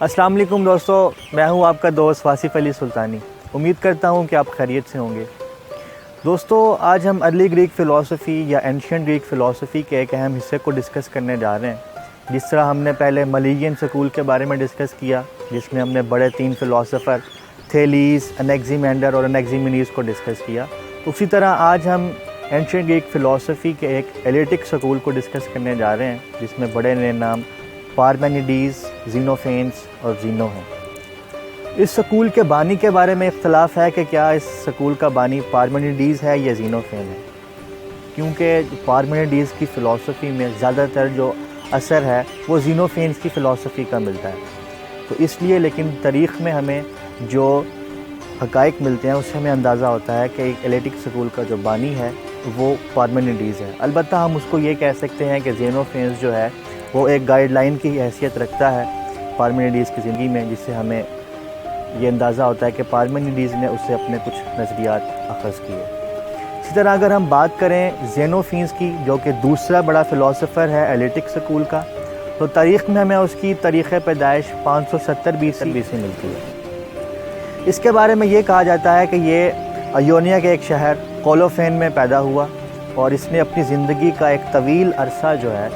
السلام علیکم دوستو، میں ہوں آپ کا دوست واصف علی سلطانی۔ امید کرتا ہوں کہ آپ خیریت سے ہوں گے۔ دوستو، آج ہم ارلی گریک فلسفی یا اینشینٹ گریک فلسفی کے ایک اہم حصے کو ڈسکس کرنے جا رہے ہیں۔ جس طرح ہم نے پہلے ملیگین سکول کے بارے میں ڈسکس کیا، جس میں ہم نے بڑے 3 فلسفر تھیلیس، انیگزیمینڈر اور انیگزیمینیز کو ڈسکس کیا، اسی طرح آج ہم اینشینٹ گریک فلسفی کے ایک ایلیٹک سکول کو ڈسکس کرنے جا رہے ہیں، جس میں بڑے نئے نام پارمینیڈیز، زینوفینس اور زینو ہیں۔ اس سکول کے بانی کے بارے میں اختلاف ہے کہ کیا اس سکول کا بانی پارمینیڈیز ہے یا زینوفین ہے، کیونکہ پارمینیڈیز کی فلسفی میں زیادہ تر جو اثر ہے وہ زینوفینس کی فلسفی کا ملتا ہے، تو اس لیے لیکن تاریخ میں ہمیں جو حقائق ملتے ہیں اس سے ہمیں اندازہ ہوتا ہے کہ ایک ایلیٹک سکول کا جو بانی ہے وہ پارمینیڈیز ہے۔ البتہ ہم اس کو یہ کہہ سکتے ہیں کہ زینوفینس جو ہے وہ ایک گائیڈ لائن کی حیثیت رکھتا ہے پارمینیڈیز کی زندگی میں، جس سے ہمیں یہ اندازہ ہوتا ہے کہ پارمینیڈیز نے اس سے اپنے کچھ نظریات اخذ کیے۔ اسی طرح اگر ہم بات کریں زینوفینس کی، جو کہ دوسرا بڑا فلسفر ہے ایلیٹک سکول کا، تو تاریخ میں ہمیں اس کی تاریخ پیدائش 570 BC سے ملتی ہے۔ اس کے بارے میں یہ کہا جاتا ہے کہ یہ ایونیا کے ایک شہر کولوفین میں پیدا ہوا، اور اس نے اپنی زندگی کا ایک طویل عرصہ جو ہے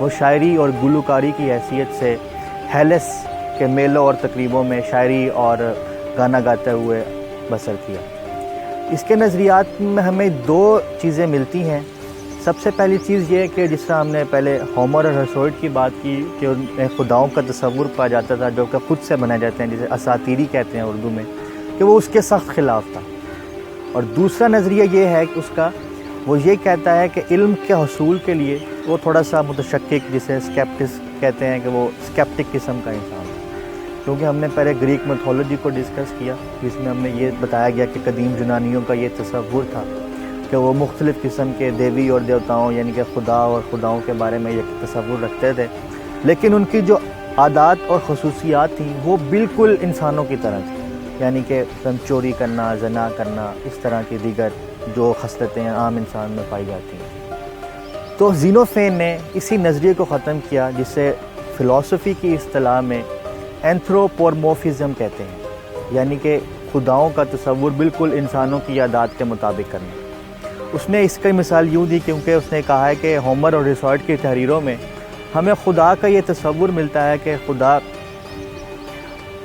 وہ شاعری اور گلوکاری کی حیثیت سے ہیلس کے میلوں اور تقریبوں میں شاعری اور گانا گاتے ہوئے بسر کیا۔ اس کے نظریات میں ہمیں 2 چیزیں ملتی ہیں۔ سب سے پہلی چیز یہ کہ جس طرح ہم نے پہلے ہومر اور ہیروڈوٹس کی بات کی کہ ان میں خداؤں کا تصور پایا جاتا تھا جو کہ خود سے بنائے جاتے ہیں، جسے اساطیری کہتے ہیں اردو میں، کہ وہ اس کے سخت خلاف تھا۔ اور دوسرا نظریہ یہ ہے کہ اس کا وہ یہ کہتا ہے کہ علم کے حصول کے لیے وہ تھوڑا سا متشکک، جسے اسکیپٹس کہتے ہیں، کہ وہ اسکیپٹک قسم کا انسان ہے، کیونکہ ہم نے پہلے گریک میتھولوجی کو ڈسکس کیا، جس میں ہم نے یہ بتایا گیا کہ قدیم یونانیوں کا یہ تصور تھا کہ وہ مختلف قسم کے دیوی اور دیوتاؤں یعنی کہ خدا اور خداؤں کے بارے میں یہ تصور رکھتے تھے، لیکن ان کی جو عادات اور خصوصیات تھیں وہ بالکل انسانوں کی طرح تھیں، یعنی کہ چوری کرنا، زنا کرنا، اس طرح کی دیگر جو خصلتیں عام انسان میں پائی جاتی ہیں۔ تو زینوفین نے اسی نظریے کو ختم کیا، جسے فلسفی کی اصطلاح میں اینتھروپومورفزم کہتے ہیں، یعنی کہ خداؤں کا تصور بالکل انسانوں کی عادات کے مطابق کرنا۔ اس نے اس کی مثال یوں دی کیونکہ اس نے کہا ہے کہ ہومر اور ہیروڈوٹس کی تحریروں میں ہمیں خدا کا یہ تصور ملتا ہے کہ خدا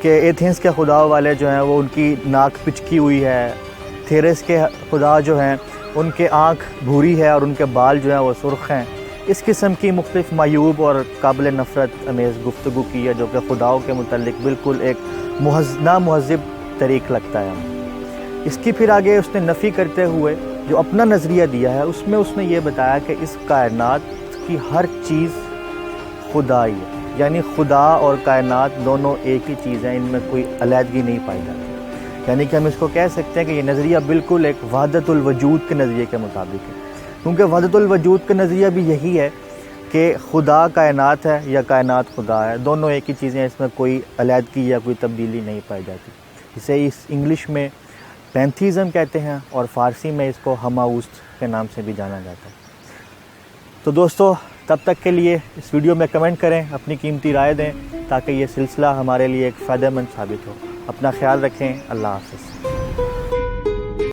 کہ ایتھنس کے خدا والے جو ہیں وہ ان کی ناک پچکی ہوئی ہے، تھیرس کے خدا جو ہیں ان کے آنکھ بھوری ہے اور ان کے بال جو ہیں وہ سرخ ہیں۔ اس قسم کی مختلف معیوب اور قابل نفرت امیز گفتگو کی ہے، جو کہ خداؤں کے متعلق بالکل ایک نامہذب طریق لگتا ہے۔ اس کی پھر آگے اس نے نفی کرتے ہوئے جو اپنا نظریہ دیا ہے، اس میں اس نے یہ بتایا کہ اس کائنات کی ہر چیز خدائی ہے، یعنی خدا اور کائنات دونوں ایک ہی چیز ہیں، ان میں کوئی علیحدگی نہیں پائی جاتی۔ یعنی کہ ہم اس کو کہہ سکتے ہیں کہ یہ نظریہ بالکل ایک وحدت الوجود کے نظریے کے مطابق ہے، کیونکہ وحدت الوجود کا نظریہ بھی یہی ہے کہ خدا کائنات ہے یا کائنات خدا ہے، دونوں ایک ہی چیزیں، اس میں کوئی علیحدگی یا کوئی تبدیلی نہیں پائی جاتی۔ اسے اس انگلش میں پینتھیزم کہتے ہیں اور فارسی میں اس کو ہماوست کے نام سے بھی جانا جاتا ہے۔ تو دوستو، تب تک کے لیے اس ویڈیو میں کمنٹ کریں، اپنی قیمتی رائے دیں، تاکہ یہ سلسلہ ہمارے لیے ایک فائدہ مند ثابت ہو۔ اپنا خیال رکھیں، اللہ حافظ۔